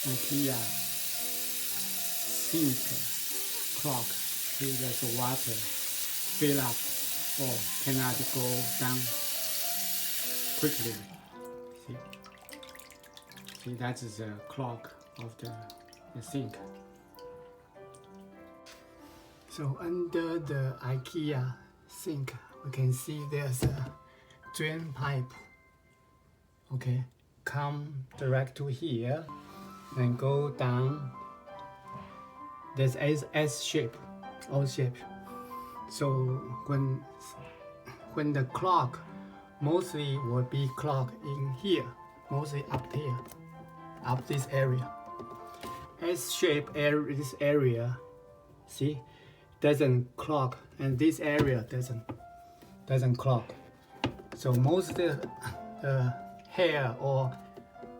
IKEA Sink Clogged. See, there's water fill up or cannot go down quickly. See, that is the clog of the sink. So under the IKEA sink, we can see there's a drain pipe. Okay, come direct to here and go down. There's S shape, O shape. So when the clog mostly will be clogged in here, mostly up here, up this area. S shape area, this area, see, doesn't clog, and this area doesn't clog. So most of the hair or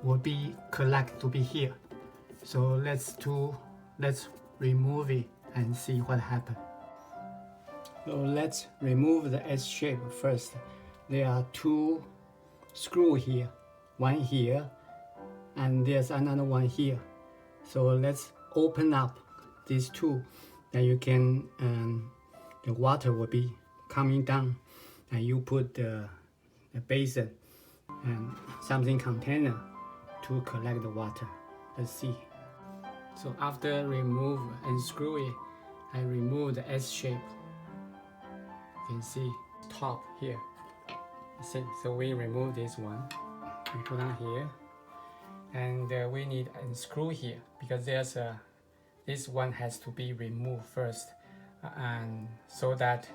will be collect to be here. So let's remove it and see what happens. So let's remove the S shape first. There are two screws here, one here, and there's another one here. So let's open up these two, and you can the water will be coming down, and you put the basin and something container to collect the water. Let's see. So after remove and screw it, I remove the S shape. You can see top here. See, so we remove this one and put on here, and we need to unscrew here because there's this one has to be removed first, and so that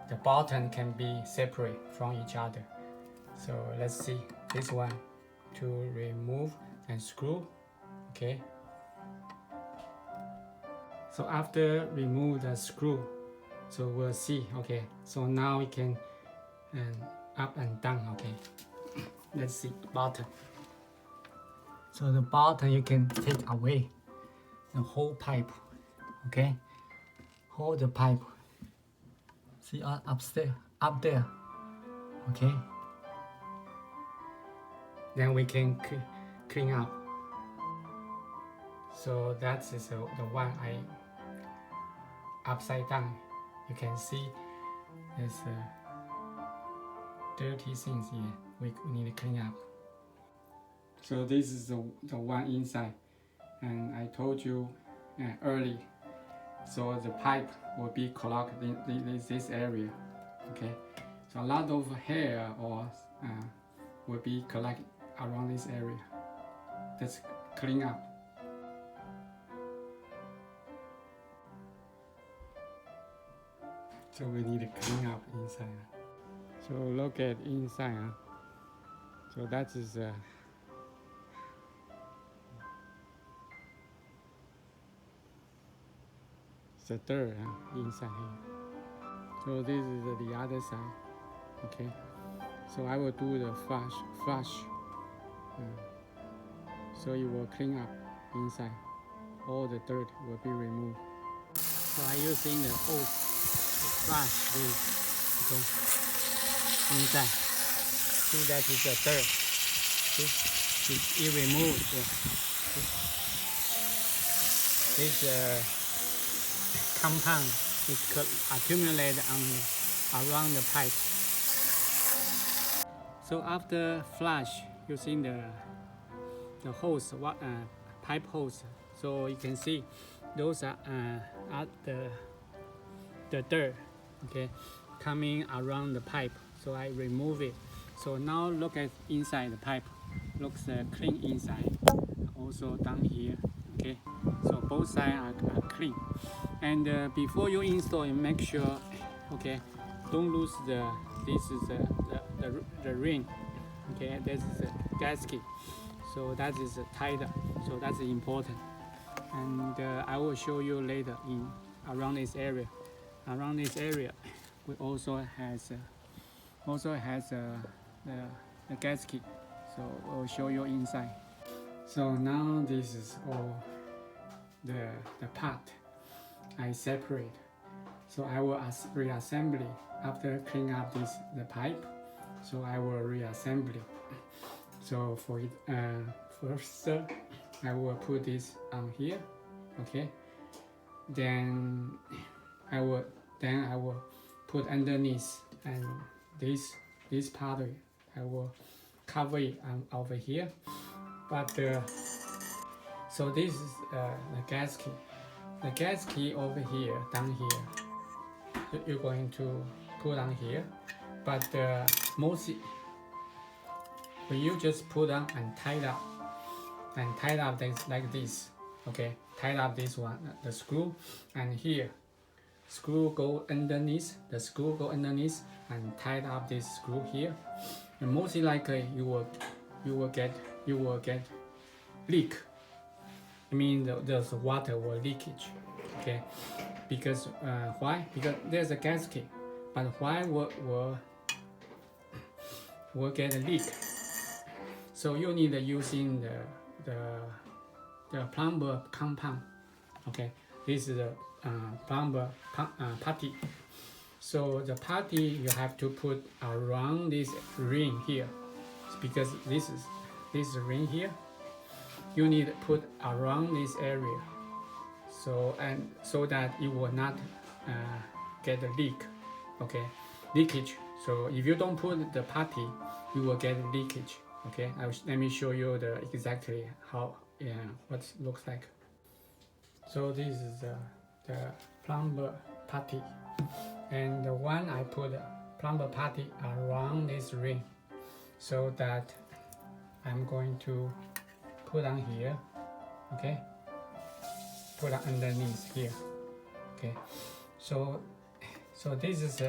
the bottom can be separate from each other. So let's see this one to remove and screw. Okay. So after remove the screw, so we'll see. Okay. So now we can up and down. Okay. Let's see bottom. So the bottom you can take away the whole pipe. Okay. Hold the pipe. See upstairs, up there. Okay. Then we can clean up. So that is the one I upside down. You can see there's dirty things here. We need to clean up. So this is the one inside, and I told you early. So the pipe will be clogged in this area. Okay. So a lot of hair or will be collected around this area. Let's clean up. So we need to clean up inside. So look at inside. So that is the dirt inside here. So this is the other side. Okay. So I will do the flush. So it will clean up inside. All the dirt will be removed. So I'm using the hose to flush this. Okay. Inside. See, that is the dirt. See? It removed. This compound is accumulated around the pipe. So after flush, using the hose, pipe hose, so you can see those are the dirt, okay, coming around the pipe. So I remove it. So now look at inside the pipe. Looks clean inside. Also down here, okay. So both sides are clean. And before you install, you make sure, okay, don't lose this is the ring, okay. This is a gasket, so that is tighter. So that's important. And I will show you later around this area. Around this area, we also has the gasket. So I'll show you inside. So now this is all the part I separate. So I will reassembly after clean up the pipe. So I will reassembly. So for it, first I will put this on here, okay. Then I will put underneath, and this part I will cover it over here. But so this is the gas key. The gas key over here, down here, you're going to put on here. But mostly, when you just put on and tie up like this, okay, tie up this one, the screw, and here, screw go underneath, the screw go underneath, and tie up this screw here. And mostly likely you will get leak. I mean there's water or leakage, okay? Because why? Because there's a gas key, but why will get a leak? So you need using the plumber compound, okay? This is the plumber putty. So the putty you have to put around this ring here, because this ring here. You need to put around this area, so that it will not get a leak, okay, leakage. So if you don't put the putty, you will get leakage, okay. Let me show you exactly how what it looks like. So this is the plumber putty, and the one I put plumber putty around this ring, so that I'm going to put on here, okay, put on underneath here, okay. So this is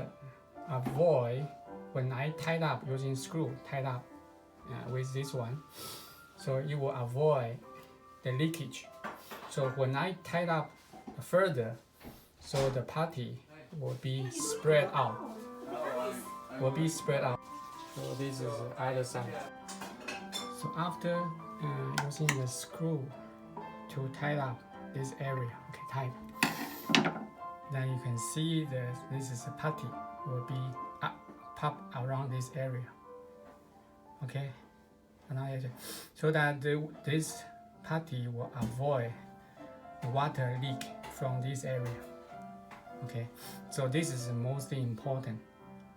avoid when I tied up using screw tied up with this one, so it will avoid the leakage. So when I tied up further, so the putty will be spread out, So this is either side. So after using the screw to tie up this area, okay, tight. Then you can see that this is a putty will be pop around this area, okay. So that this putty will avoid water leak from this area, okay. So this is the most important,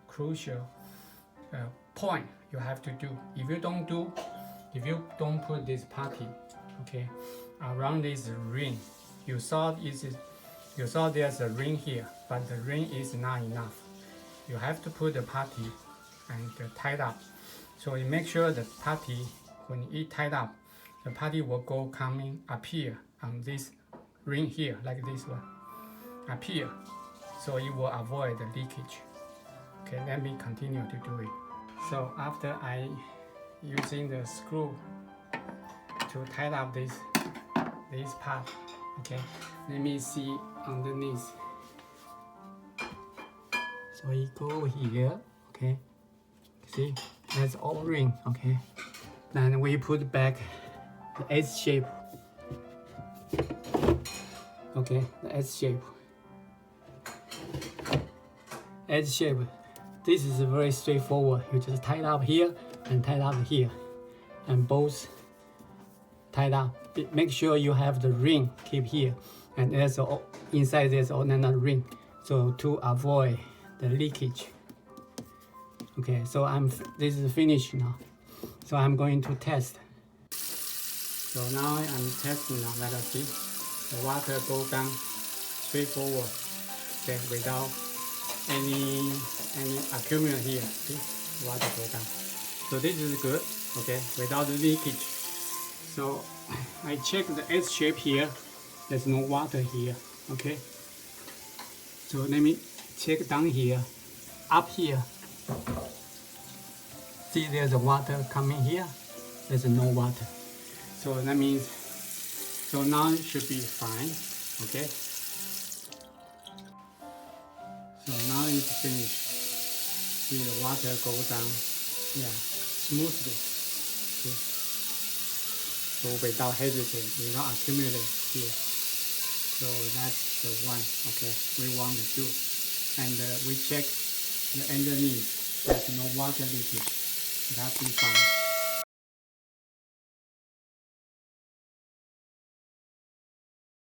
crucial point you have to do. If you don't put this putty, okay, around this ring, you saw there's a ring here, but the ring is not enough. You have to put the putty and tie it up. So you make sure the putty, when it tied up, the putty will go coming up here on this ring here, like this one, up here. So it will avoid the leakage. Okay, let me continue to do it. So after I using the screw to tie up this part, okay, let me see underneath. So we go here, okay, see, that's all ring, okay. Then we put back the S shape, okay, the S shape. S shape, this is very straightforward. You just tie it up here and tie it up here, and both tied up. Make sure you have the ring keep here, and there's inside there's another ring, so to avoid the leakage. Okay, so this is finished now. So I'm going to test. So now I'm testing now. Let us see. The water goes down straightforward, okay, without any accumulation here. See, water goes down. So this is good, okay, without leakage. So I check the S shape here. There's no water here, okay. So let me check down here, up here. See, there's a water coming here. There's no water. So that means, so now it should be fine, okay. So now it's finished. See, the water goes down, yeah, smoothly. Okay. So without hesitation, without accumulating here. So that's the one, okay, we want to do. And we check the underneath, there's no water leakage. That'll be fine.